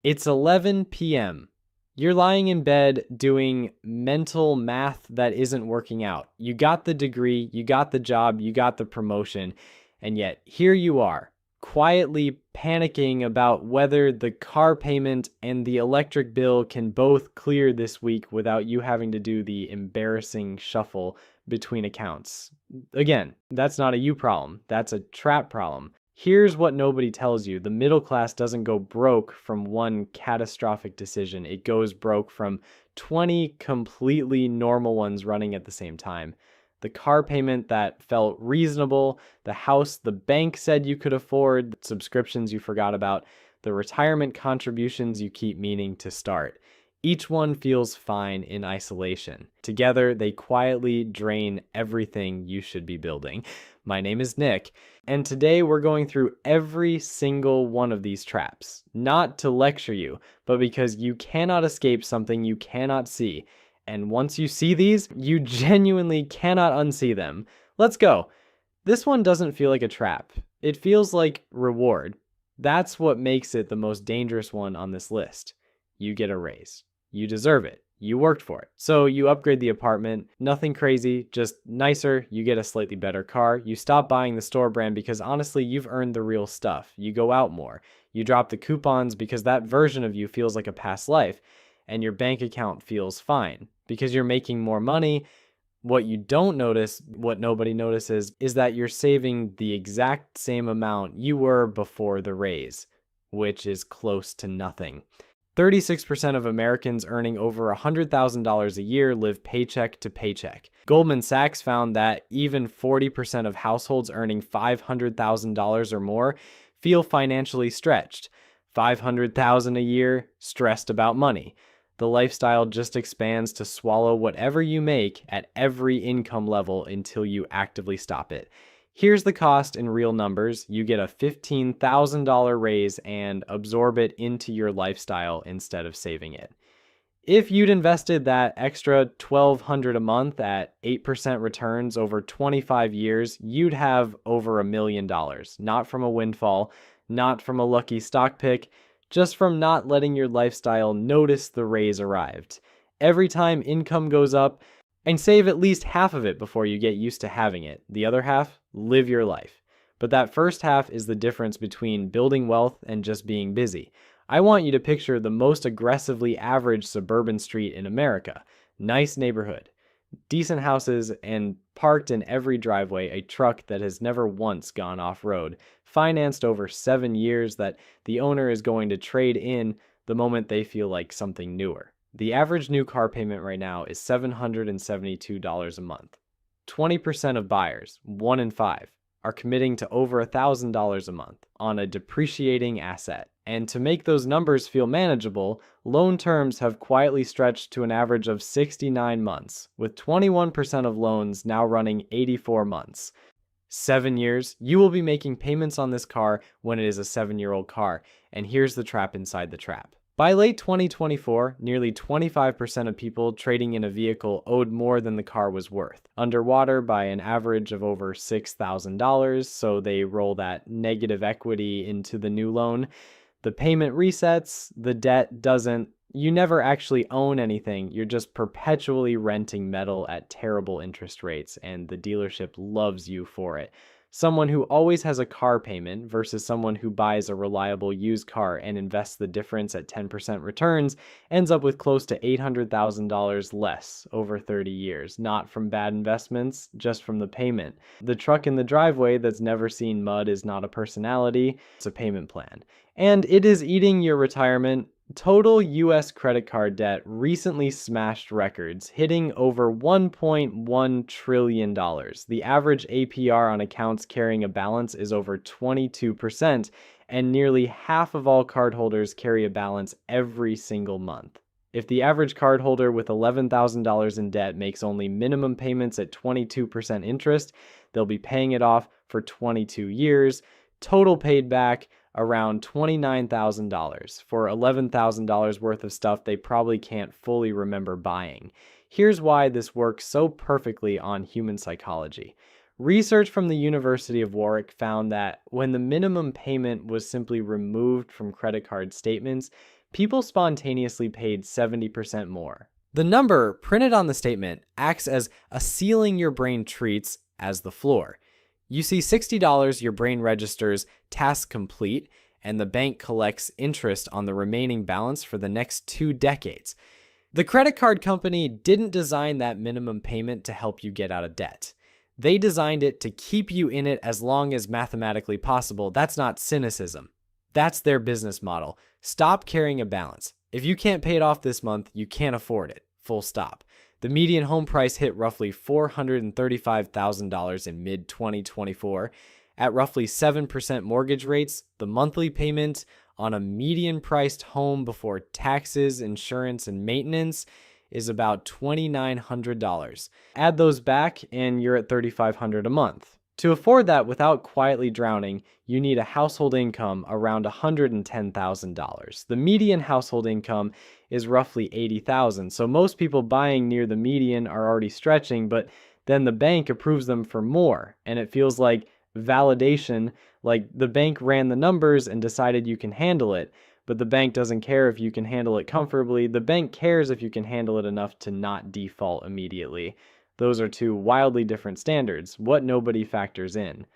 It's 11 p.m. You're lying in bed doing mental math that isn't working out. You got the degree, you got the job, you got the promotion, and yet here you are, quietly panicking about whether the car payment and the electric bill can both clear this week without you having to do the embarrassing shuffle between accounts. Again, that's not a you problem, that's a trap problem. Here's what nobody tells you. The middle class doesn't go broke from one catastrophic decision. It goes broke from 20 completely normal ones running at the same time. The car payment that felt reasonable, the house the bank said you could afford, the subscriptions you forgot about, the retirement contributions you keep meaning to start. Each one feels fine in isolation. Together, they quietly drain everything you should be building. My name is Nick, and today we're going through every single one of these traps. Not to lecture you, but because you cannot escape something you cannot see. And once you see these, you genuinely cannot unsee them. Let's go. This one doesn't feel like a trap. It feels like reward. That's what makes it the most dangerous one on this list. You get a raise. You deserve it. You worked for it. So you upgrade the apartment, nothing crazy, just nicer. You get a slightly better car. You stop buying the store brand because honestly, you've earned the real stuff. You go out more. You drop the coupons because that version of you feels like a past life. And your bank account feels fine because you're making more money. What you don't notice, what nobody notices, is that you're saving the exact same amount you were before the raise, which is close to nothing. 36% of Americans earning over $100,000 a year live paycheck to paycheck. Goldman Sachs found that even 40% of households earning $500,000 or more feel financially stretched. $500,000 a year, stressed about money. The lifestyle just expands to swallow whatever you make at every income level until you actively stop it. Here's the cost in real numbers. You get a $15,000 raise and absorb it into your lifestyle instead of saving it. If you'd invested that extra $1,200 a month at 8% returns over 25 years, you'd have over $1 million. Not from a windfall, not from a lucky stock pick, just from not letting your lifestyle notice the raise arrived. Every time income goes up, and save at least half of it before you get used to having it. The other half, live your life. But that first half is the difference between building wealth and just being busy. I want you to picture the most aggressively average suburban street in America. Nice neighborhood, decent houses, and parked in every driveway a truck that has never once gone off-road, financed over 7 years that the owner is going to trade in the moment they feel like something newer. The average new car payment right now is $772 a month. 20% of buyers, 1 in 5, are committing to over $1,000 a month on a depreciating asset. And to make those numbers feel manageable, loan terms have quietly stretched to an average of 69 months, with 21% of loans now running 84 months. 7 years, you will be making payments on this car when it is a 7-year-old car. And here's the trap inside the trap. By late 2024, nearly 25% of people trading in a vehicle owed more than the car was worth, underwater by an average of over $6,000, so they roll that negative equity into the new loan. The payment resets, the debt doesn't. You never actually own anything, you're just perpetually renting metal at terrible interest rates, and the dealership loves you for it. Someone who always has a car payment versus someone who buys a reliable used car and invests the difference at 10% returns ends up with close to $800,000 less over 30 years, not from bad investments, just from the payment. The truck in the driveway that's never seen mud is not a personality, it's a payment plan. And it is eating your retirement. Total U.S. credit card debt recently smashed records, hitting over $1.1 trillion. The average APR on accounts carrying a balance is over 22%, and nearly half of all cardholders carry a balance every single month. If the average cardholder with $11,000 in debt makes only minimum payments at 22% interest, they'll be paying it off for 22 years. Total paid back around $29,000 for $11,000 worth of stuff they probably can't fully remember buying. Here's why this works so perfectly on human psychology. Research from the University of Warwick found that when the minimum payment was simply removed from credit card statements, people spontaneously paid 70% more. The number printed on the statement acts as a ceiling your brain treats as the floor. You see $60, your brain registers task complete, and the bank collects interest on the remaining balance for the next 2 decades. The credit card company didn't design that minimum payment to help you get out of debt. They designed it to keep you in it as long as mathematically possible. That's not cynicism. That's their business model. Stop carrying a balance. If you can't pay it off this month, you can't afford it. Full stop. The median home price hit roughly $435,000 in mid-2024. At roughly 7% mortgage rates, the monthly payment on a median-priced home before taxes, insurance, and maintenance is about $2,900. Add those back and you're at $3,500 a month. To afford that without quietly drowning, you need a household income around $110,000. The median household income is roughly $80,000, so most people buying near the median are already stretching, but then the bank approves them for more, and it feels like validation, like the bank ran the numbers and decided you can handle it, but the bank doesn't care if you can handle it comfortably. The bank cares if you can handle it enough to not default immediately. Those are two wildly different standards, what nobody factors in.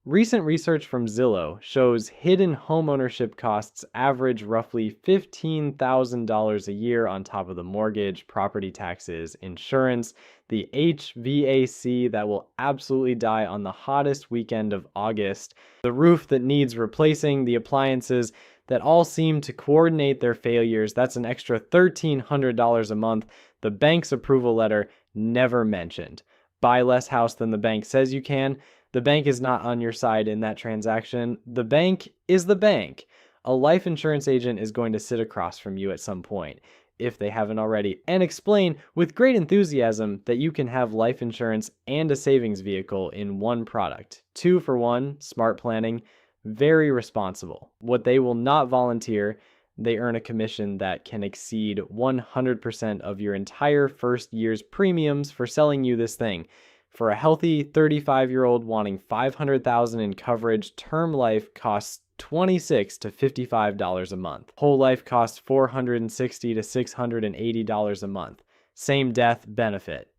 Recent research from Zillow shows hidden homeownership costs average roughly $15,000 a year on top of the mortgage, property taxes, insurance, the HVAC that will absolutely die on the hottest weekend of August, the roof that needs replacing, the appliances that all seem to coordinate their failures. That's an extra $1,300 a month. The bank's approval letter never mentioned. Buy less house than the bank says you can. The bank is not on your side in that transaction. The bank is the bank. A life insurance agent is going to sit across from you at some point, if they haven't already, and explain with great enthusiasm that you can have life insurance and a savings vehicle in one product. 2 for 1, smart planning, very responsible. What they will not volunteer, they earn a commission that can exceed 100% of your entire first year's premiums for selling you this thing. For a healthy 35-year-old wanting $500,000 in coverage, term life costs $26 to $55 a month. Whole life costs $460 to $680 a month. Same death benefit.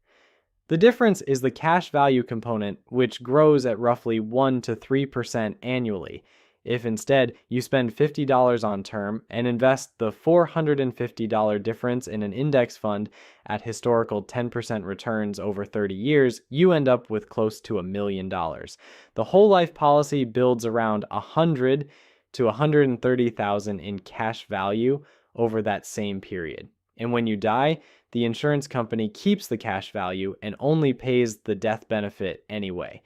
The difference is the cash value component, which grows at roughly 1 to 3% annually. If instead you spend $50 on term and invest the $450 difference in an index fund at historical 10% returns over 30 years, you end up with close to $1 million. The whole life policy builds around $100,000 to $130,000 in cash value over that same period. And when you die, the insurance company keeps the cash value and only pays the death benefit anyway.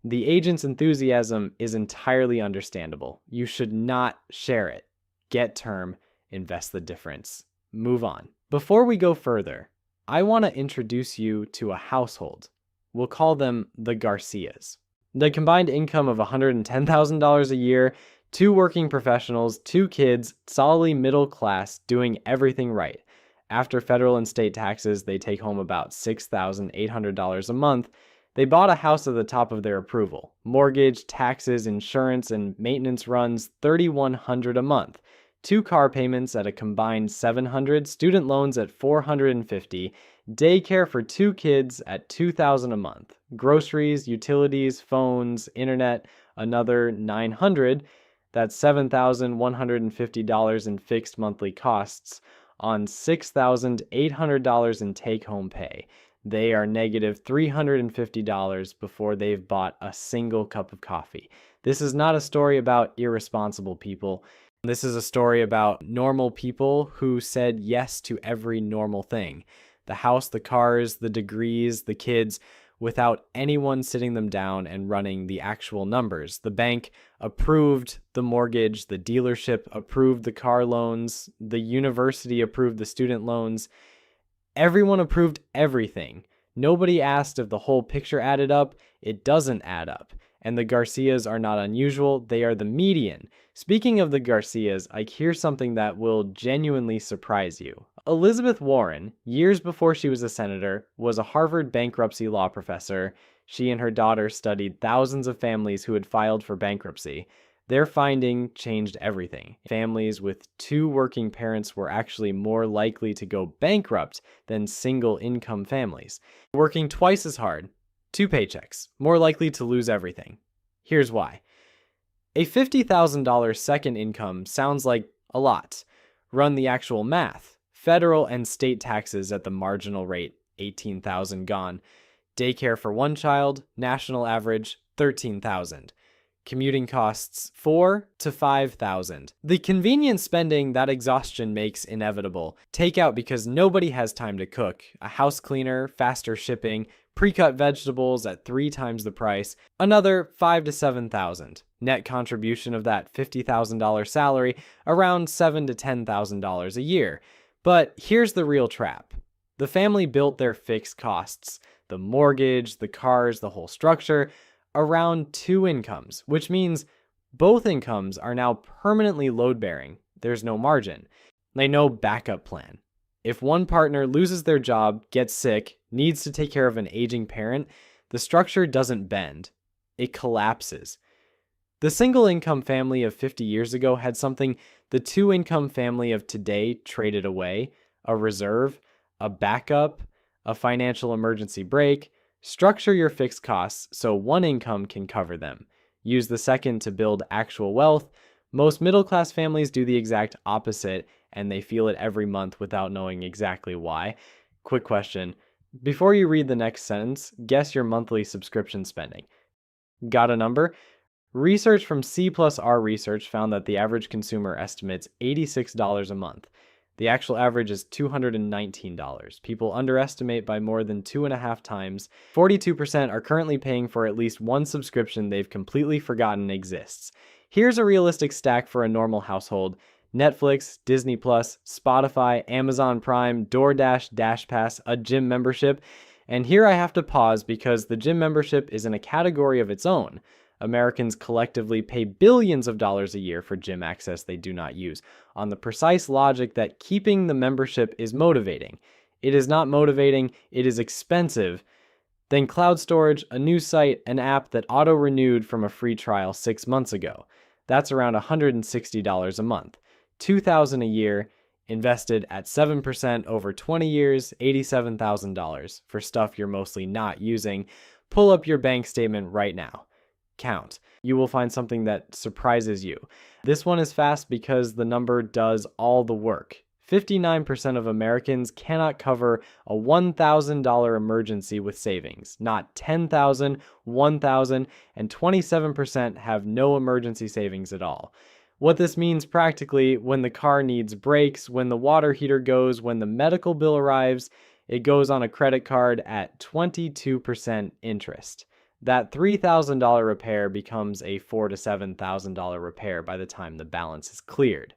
The agent's enthusiasm is entirely understandable. You should not share it. Get term, invest the difference. Move on. Before we go further, I want to introduce you to a household. We'll call them the Garcias. The combined income of $110,000 a year, 2 working professionals, 2 kids, solidly middle class, doing everything right. After federal and state taxes, they take home about $6,800 a month. They bought a house at the top of their approval. Mortgage, taxes, insurance, and maintenance runs $3,100 a month. 2 car payments at a combined $700, student loans at $450, daycare for 2 kids at $2,000 a month. Groceries, utilities, phones, internet, another $900. That's $7,150 in fixed monthly costs on $6,800 in take-home pay. They are negative $350 before they've bought a single cup of coffee. This is not a story about irresponsible people. This is a story about normal people who said yes to every normal thing. The house, the cars, the degrees, the kids, without anyone sitting them down and running the actual numbers. The bank approved the mortgage, the dealership approved the car loans, the university approved the student loans. Everyone approved everything. Nobody asked if the whole picture added up. It doesn't add up. And the Garcias are not unusual. They are the median. Speaking of the Garcias, I hear something that will genuinely surprise you. Elizabeth Warren, years before she was a senator, was a Harvard bankruptcy law professor. She and her daughter studied thousands of families who had filed for bankruptcy. Their finding changed everything. Families with two working parents were actually more likely to go bankrupt than single income families. Working twice as hard, two paychecks, more likely to lose everything. Here's why. A $50,000 second income sounds like a lot. Run the actual math. Federal and state taxes at the marginal rate, $18,000 gone. Daycare for one child, national average, $13,000. Commuting costs $4,000 to $5,000. The convenience spending that exhaustion makes inevitable. Takeout because nobody has time to cook. A house cleaner, faster shipping, pre-cut vegetables at 3 times the price. Another $5,000 to $7,000. Net contribution of that $50,000 salary, around $7,000 to $10,000 a year. But here's the real trap. The family built their fixed costs, the mortgage, the cars, the whole structure, around two incomes, which means both incomes are now permanently load-bearing. There's no margin. No backup plan. If one partner loses their job, gets sick, needs to take care of an aging parent, the structure doesn't bend. It collapses. The single-income family of 50 years ago had something the two-income family of today traded away: a reserve, a backup, a financial emergency brake. Structure your fixed costs so one income can cover them. Use the second to build actual wealth. Most middle-class families do the exact opposite, and they feel it every month without knowing exactly why. Quick question. Before you read the next sentence, guess your monthly subscription spending. Got a number? Research from C+R Research found that the average consumer estimates $86 a month. The actual average is $219. People underestimate by more than 2.5 times. 42% are currently paying for at least one subscription they've completely forgotten exists. Here's a realistic stack for a normal household: Netflix, Disney+, Spotify, Amazon Prime, DoorDash, DashPass, a gym membership. And here I have to pause because the gym membership is in a category of its own. Americans collectively pay billions of dollars a year for gym access they do not use, on the precise logic that keeping the membership is motivating. It is not motivating, it is expensive. Then cloud storage, a new site, an app that auto-renewed from a free trial 6 months ago. That's around $160 a month. $2,000 a year, invested at 7% over 20 years, $87,000 for stuff you're mostly not using. Pull up your bank statement right now. Count. You will find something that surprises you. This one is fast because the number does all the work. 59% of Americans cannot cover a $1,000 emergency with savings. Not $10,000, $1,000, and 27% have no emergency savings at all. What this means practically: when the car needs brakes, when the water heater goes, when the medical bill arrives, it goes on a credit card at 22% interest. That $3,000 repair becomes a $4,000 to $7,000 repair by the time the balance is cleared.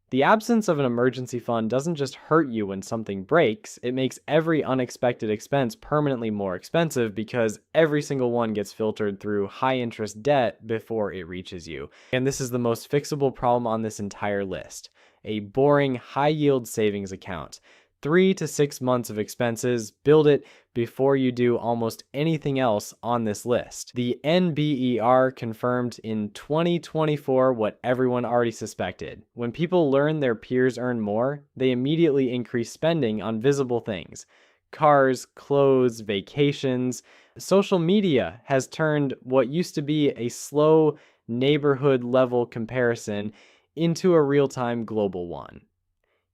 The absence of an emergency fund doesn't just hurt you when something breaks, it makes every unexpected expense permanently more expensive because every single one gets filtered through high-interest debt before it reaches you. And this is the most fixable problem on this entire list: a boring, high-yield savings account. 3 to 6 months of expenses, build it before you do almost anything else on this list. The NBER confirmed in 2024 what everyone already suspected. When people learn their peers earn more, they immediately increase spending on visible things: cars, clothes, vacations. Social media has turned what used to be a slow neighborhood level comparison into a real-time global one.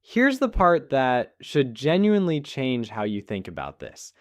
Here's the part that should genuinely change how you think about this.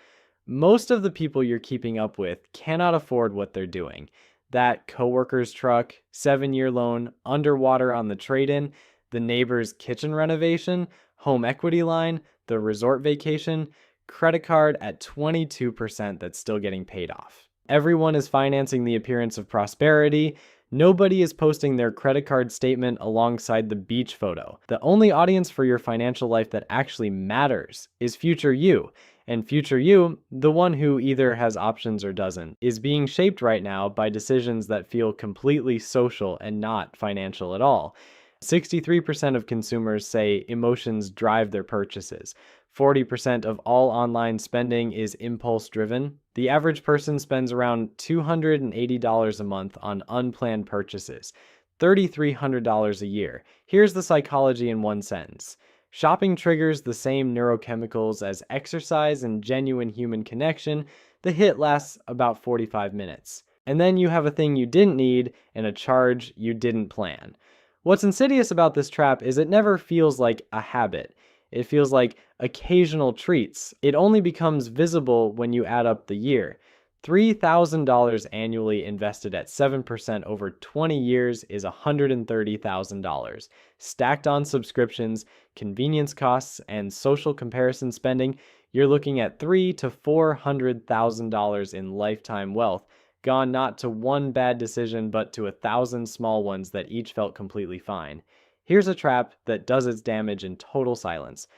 Most of the people you're keeping up with cannot afford what they're doing. That coworker's truck, 7-year loan, underwater on the trade-in, the neighbor's kitchen renovation, home equity line, the resort vacation, credit card at 22% that's still getting paid off. Everyone is financing the appearance of prosperity. Nobody is posting their credit card statement alongside the beach photo. The only audience for your financial life that actually matters is future you. And future you, the one who either has options or doesn't, is being shaped right now by decisions that feel completely social and not financial at all. 63% of consumers say emotions drive their purchases. 40% of all online spending is impulse-driven. The average person spends around $280 a month on unplanned purchases. $3,300 a year. Here's the psychology in one sentence. Shopping triggers the same neurochemicals as exercise and genuine human connection. The hit lasts about 45 minutes. And then you have a thing you didn't need and a charge you didn't plan. What's insidious about this trap is it never feels like a habit. It feels like occasional treats. It only becomes visible when you add up the year. $3,000 annually invested at 7% over 20 years is $130,000. Stacked on subscriptions, convenience costs, and social comparison spending, you're looking at $300,000 to $400,000 in lifetime wealth, gone not to one bad decision, but to 1,000 small ones that each felt completely fine. Here's a trap that does its damage in total silence.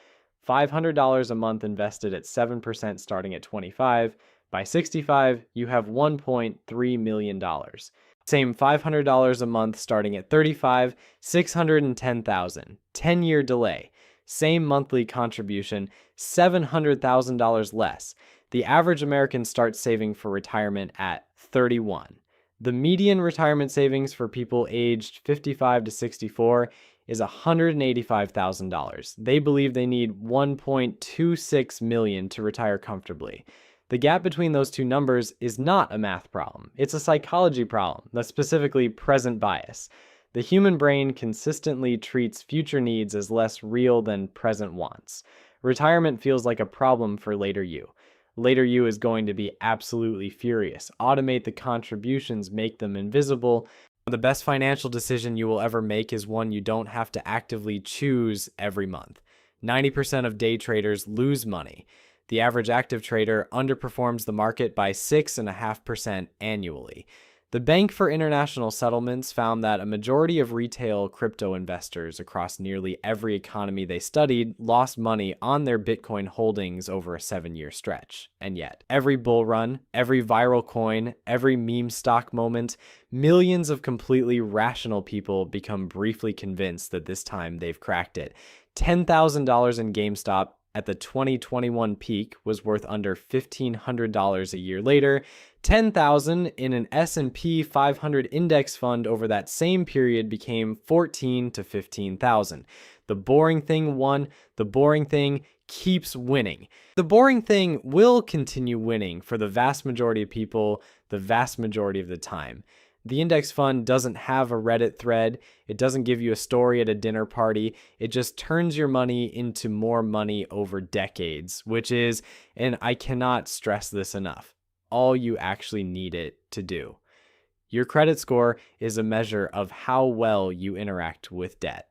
$500 a month invested at 7% starting at 25. By 65, you have $1.3 million. Same $500 a month starting at 35, $610,000. 10-year delay. Same monthly contribution, $700,000 less. The average American starts saving for retirement at 31. The median retirement savings for people aged 55 to 64 is $185,000. They believe they need $1.26 million to retire comfortably. The gap between those two numbers is not a math problem. It's a psychology problem, that's specifically present bias. The human brain consistently treats future needs as less real than present wants. Retirement feels like a problem for later you. Later you is going to be absolutely furious. Automate the contributions, make them invisible. The best financial decision you will ever make is one you don't have to actively choose every month. 90% of day traders lose money. The average active trader underperforms the market by 6.5% annually. The Bank for International Settlements found that a majority of retail crypto investors across nearly every economy they studied lost money on their Bitcoin holdings over a 7-year stretch. And yet, every bull run, every viral coin, every meme stock moment, millions of completely rational people become briefly convinced that this time they've cracked it. $10,000 in GameStop at the 2021 peak was worth under $1,500 a year later. $10,000 in an S&P 500 index fund over that same period became $14,000 to $15,000. The boring thing won. The boring thing keeps winning. The boring thing will continue winning for the vast majority of people the vast majority of the time. The index fund doesn't have a Reddit thread. It doesn't give you a story at a dinner party. It just turns your money into more money over decades, which is, and I cannot stress this enough, all you actually need it to do. Your credit score is a measure of how well you interact with debt.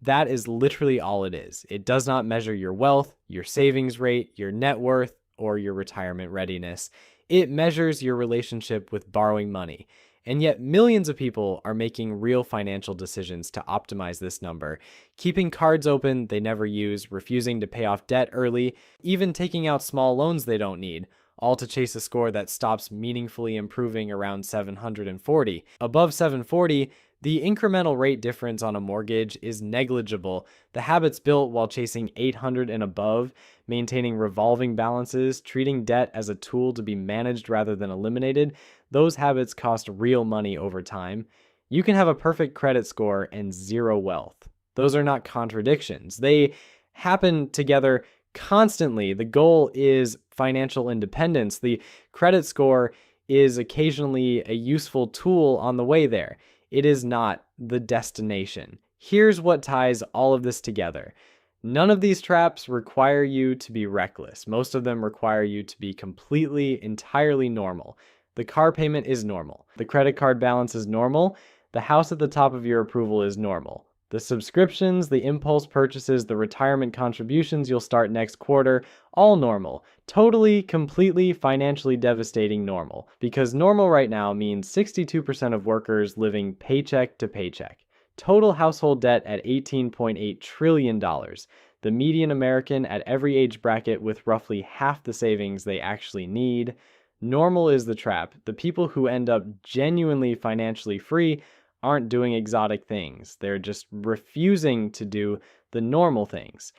That is literally all it is. It does not measure your wealth, your savings rate, your net worth, or your retirement readiness. It measures your relationship with borrowing money. And yet millions of people are making real financial decisions to optimize this number, keeping cards open they never use, refusing to pay off debt early, even taking out small loans they don't need, all to chase a score that stops meaningfully improving around 740. Above 740, the incremental rate difference on a mortgage is negligible. The habits built while chasing 800 and above, maintaining revolving balances, treating debt as a tool to be managed rather than eliminated, those habits cost real money over time. You can have a perfect credit score and zero wealth. Those are not contradictions. They happen together constantly. The goal is financial independence. The credit score is occasionally a useful tool on the way there. It is not the destination. Here's what ties all of this together. None of these traps require you to be reckless. Most of them require you to be completely, entirely normal. The car payment is normal. The credit card balance is normal. The house at the top of your approval is normal. The subscriptions, the impulse purchases, the retirement contributions you'll start next quarter, all normal. Totally, completely, financially devastating normal. Because normal right now means 62% of workers living paycheck to paycheck. Total household debt at $18.8 trillion. The median American at every age bracket with roughly half the savings they actually need. Normal is the trap. The people who end up genuinely financially free aren't doing exotic things. They're just refusing to do the normal things.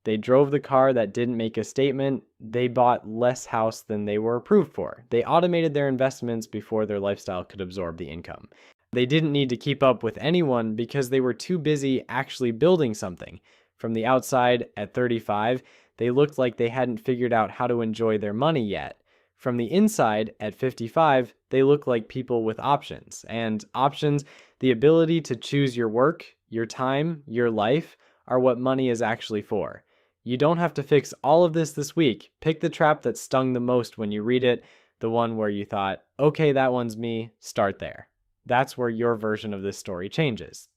They drove the car that didn't make a statement. They bought less house than they were approved for. They automated their investments before their lifestyle could absorb the income. They didn't need to keep up with anyone because they were too busy actually building something. From the outside, at 35, they looked like they hadn't figured out how to enjoy their money yet. From the inside, at 55, they look like people with options. And options, the ability to choose your work, your time, your life, are what money is actually for. You don't have to fix all of this week. Pick the trap that stung the most when you read it, the one where you thought, okay, that one's me, start there. That's where your version of this story changes.